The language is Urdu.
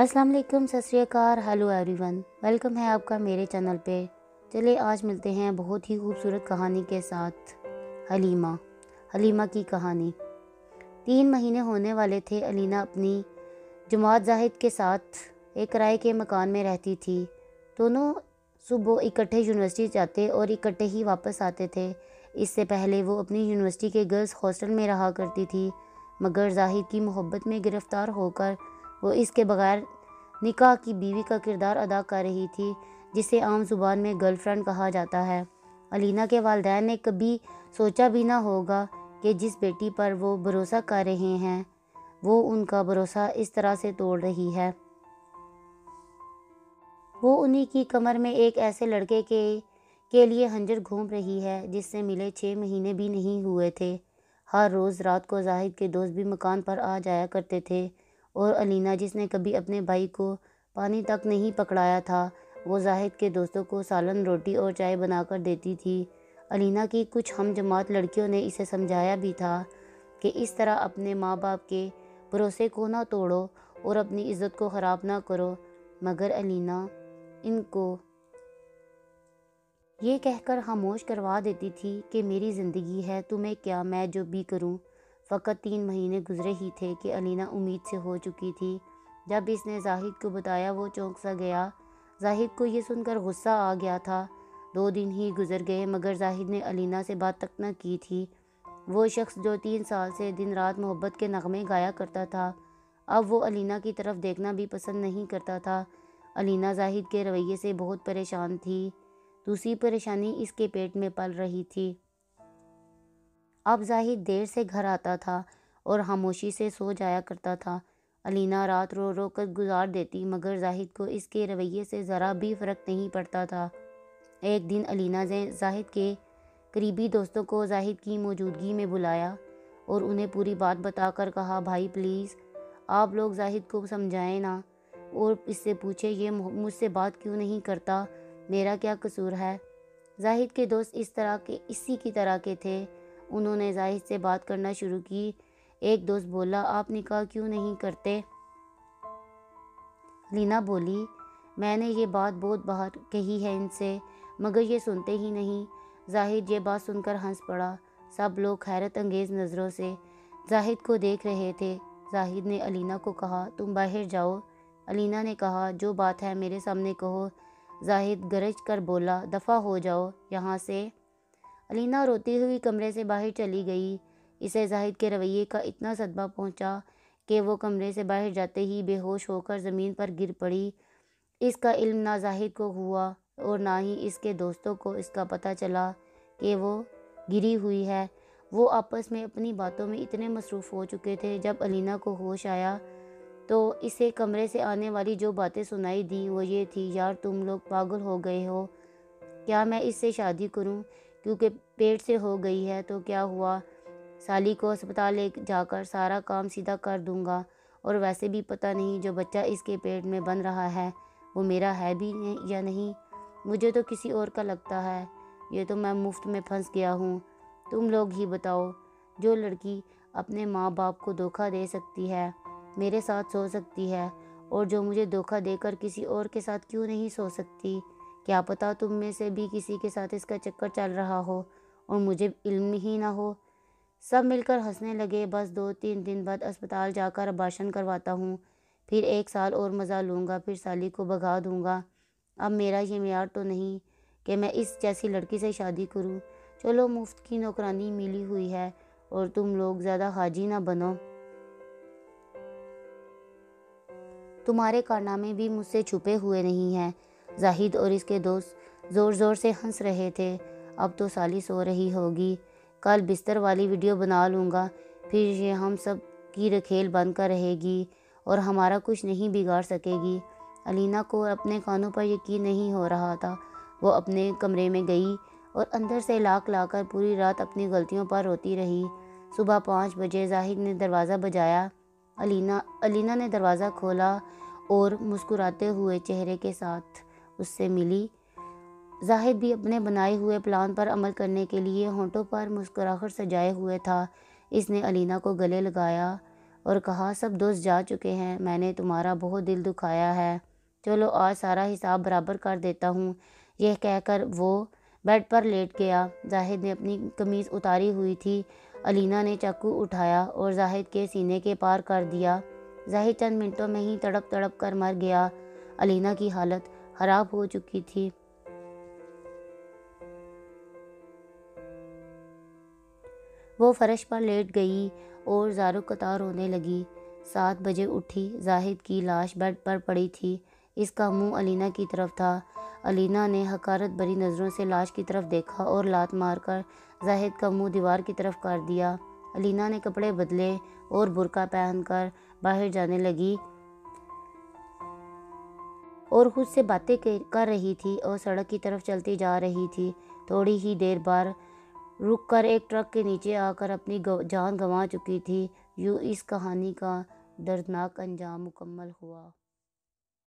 السلام علیکم، ست شری اکال، ہیلو ایوری ون، ویلکم ہے آپ کا میرے چینل پہ۔ چلے آج ملتے ہیں بہت ہی خوبصورت کہانی کے ساتھ۔ حلیمہ کی کہانی۔ 3 مہینے ہونے والے تھے۔ علینا اپنی جماعت زاہد کے ساتھ ایک کرائے کے مکان میں رہتی تھی۔ دونوں صبح اکٹھے یونیورسٹی جاتے اور اکٹھے ہی واپس آتے تھے۔ اس سے پہلے وہ اپنی یونیورسٹی کے گرلز ہاسٹل میں رہا کرتی تھی، مگر زاہد کی محبت میں گرفتار ہو کر وہ اس کے بغیر نکاح کی بیوی کا کردار ادا کر رہی تھی، جسے عام زبان میں گرل فرینڈ کہا جاتا ہے۔ علینا کے والدین نے کبھی سوچا بھی نہ ہوگا کہ جس بیٹی پر وہ بھروسہ کر رہے ہیں وہ ان کا بھروسہ اس طرح سے توڑ رہی ہے۔ وہ انہی کی کمر میں ایک ایسے لڑکے کے لیے ہنجر گھوم رہی ہے جس سے ملے 6 مہینے بھی نہیں ہوئے تھے۔ ہر روز رات کو زاہد کے دوست بھی مکان پر آ جایا کرتے تھے، اور علینا جس نے کبھی اپنے بھائی کو پانی تک نہیں پکڑایا تھا، وہ زاہد کے دوستوں کو سالن، روٹی اور چائے بنا کر دیتی تھی۔ علینا کی کچھ ہم جماعت لڑکیوں نے اسے سمجھایا بھی تھا کہ اس طرح اپنے ماں باپ کے بھروسے کو نہ توڑو اور اپنی عزت کو خراب نہ کرو، مگر علینا ان کو یہ کہہ کر خاموش کروا دیتی تھی کہ میری زندگی ہے، تمہیں کیا، میں جو بھی کروں۔ فقط 3 مہینے گزرے ہی تھے کہ علینا امید سے ہو چکی تھی۔ جب اس نے زاہد کو بتایا وہ چونک سا گیا۔ زاہد کو یہ سن کر غصہ آ گیا تھا۔ 2 دن ہی گزر گئے مگر زاہد نے علینا سے بات تک نہ کی تھی۔ وہ شخص جو 3 سال سے دن رات محبت کے نغمے گایا کرتا تھا، اب وہ علینا کی طرف دیکھنا بھی پسند نہیں کرتا تھا۔ علینا زاہد کے رویے سے بہت پریشان تھی۔ دوسری پریشانی اس کے پیٹ میں پل رہی تھی۔ اب زاہد دیر سے گھر آتا تھا اور خاموشی سے سو جایا کرتا تھا۔ علینا رات رو رو کر گزار دیتی، مگر زاہد کو اس کے رویے سے ذرا بھی فرق نہیں پڑتا تھا۔ ایک دن علینا نے زاہد کے قریبی دوستوں کو زاہد کی موجودگی میں بلایا اور انہیں پوری بات بتا کر کہا، بھائی پلیز آپ لوگ زاہد کو سمجھائیں نا اور اس سے پوچھیں یہ مجھ سے بات کیوں نہیں کرتا، میرا کیا قصور ہے۔ زاہد کے دوست اسی کی طرح کے تھے۔ انہوں نے زاہد سے بات کرنا شروع کی۔ ایک دوست بولا، آپ نکاح کیوں نہیں کرتے؟ علینا بولی، میں نے یہ بات بہت بار کہی ہے ان سے، مگر یہ سنتے ہی نہیں۔ زاہد یہ بات سن کر ہنس پڑا۔ سب لوگ حیرت انگیز نظروں سے زاہد کو دیکھ رہے تھے۔ زاہد نے علینا کو کہا، تم باہر جاؤ۔ علینا نے کہا، جو بات ہے میرے سامنے کہو۔ زاہد گرج کر بولا، دفع ہو جاؤ یہاں سے۔ علینا روتی ہوئی کمرے سے باہر چلی گئی۔ اسے زاہد کے رویے کا اتنا صدمہ پہنچا کہ وہ کمرے سے باہر جاتے ہی بے ہوش ہو کر زمین پر گر پڑی۔ اس کا علم نہ زاہد کو ہوا اور نہ ہی اس کے دوستوں کو اس کا پتہ چلا کہ وہ گری ہوئی ہے۔ وہ آپس میں اپنی باتوں میں اتنے مصروف ہو چکے تھے۔ جب علینا کو ہوش آیا تو اسے کمرے سے آنے والی جو باتیں سنائی دیں وہ یہ تھی، یار تم لوگ پاگل ہو گئے ہو، کیا میں اس سے شادی کروں؟ کیونکہ پیٹ سے ہو گئی ہے تو کیا ہوا، سالی کو ہسپتال لے جا کر سارا کام سیدھا کر دوں گا، اور ویسے بھی پتہ نہیں جو بچہ اس کے پیٹ میں بن رہا ہے وہ میرا ہے بھی یا نہیں، مجھے تو کسی اور کا لگتا ہے، یہ تو میں مفت میں پھنس گیا ہوں۔ تم لوگ ہی بتاؤ، جو لڑکی اپنے ماں باپ کو دھوکہ دے سکتی ہے میرے ساتھ سو سکتی ہے، اور جو مجھے دھوکہ دے کر کسی اور کے ساتھ کیوں نہیں سو سکتی؟ کیا پتہ تم میں سے بھی کسی کے ساتھ اس کا چکر چل رہا ہو اور مجھے علم ہی نہ ہو۔ سب مل کر ہنسنے لگے۔ بس 2-3 دن بعد اسپتال جا کر ابارشن کرواتا ہوں، پھر 1 سال اور مزہ لوں گا، پھر سالی کو بھگا دوں گا۔ اب میرا یہ معیار تو نہیں کہ میں اس جیسی لڑکی سے شادی کروں۔ چلو مفت کی نوکرانی ملی ہوئی ہے اور تم لوگ زیادہ حاجی نہ بنو۔ تمہارے کارنامے بھی مجھ سے چھپے ہوئے نہیں ہیں۔ زاہد اور اس کے دوست زور زور سے ہنس رہے تھے۔ اب تو سالی سو رہی ہوگی، کل بستر والی ویڈیو بنا لوں گا، پھر یہ ہم سب کی رکھیل بن کر رہے گی اور ہمارا کچھ نہیں بگاڑ سکے گی۔ علینا کو اپنے کانوں پر یقین نہیں ہو رہا تھا۔ وہ اپنے کمرے میں گئی اور اندر سے لاک لا کر پوری رات اپنی غلطیوں پر روتی رہی۔ صبح 5 بجے زاہد نے دروازہ بجایا۔ علینا نے دروازہ کھولا اور مسکراتے ہوئے چہرے کے ساتھ اس سے ملی۔ زاہد بھی اپنے بنائے ہوئے پلان پر عمل کرنے کے لیے ہونٹوں پر مسکراہٹ سجائے ہوئے تھا۔ اس نے علینا کو گلے لگایا۔ اور کہا سب دوست جا چکے ہیں، میں نے تمہارا بہت دل دکھایا ہے، چلو آج سارا حساب برابر کر دیتا ہوں۔ یہ کہہ کر وہ بیڈ پر لیٹ گیا۔ زاہد نے اپنی قمیض اتاری ہوئی تھی، علینا نے چاقو اٹھایا اور زاہد کے سینے کے پار کر دیا۔ زاہد چند منٹوں میں ہی تڑپ تڑپ کر مر گیا۔ علینا کی حالت خراب ہو چکی تھی۔ وہ فرش پر لیٹ گئی اور زاروں قطار رونے لگی۔ 7 بجے اٹھی، زاہد کی لاش بیڈ پر پڑی تھی، اس کا منہ علینا کی طرف تھا۔ علینا نے حقارت بھری نظروں سے لاش کی طرف دیکھا اور لات مار کر زاہد کا منہ دیوار کی طرف کر دیا۔ علینا نے کپڑے بدلے اور برقع پہن کر باہر جانے لگی اور خود سے باتیں کر رہی تھی اور سڑک کی طرف چلتی جا رہی تھی۔ تھوڑی ہی دیر بعد رک کر ایک ٹرک کے نیچے آ کر اپنی جان گنوا چکی تھی۔ یوں اس کہانی کا دردناک انجام مکمل ہوا۔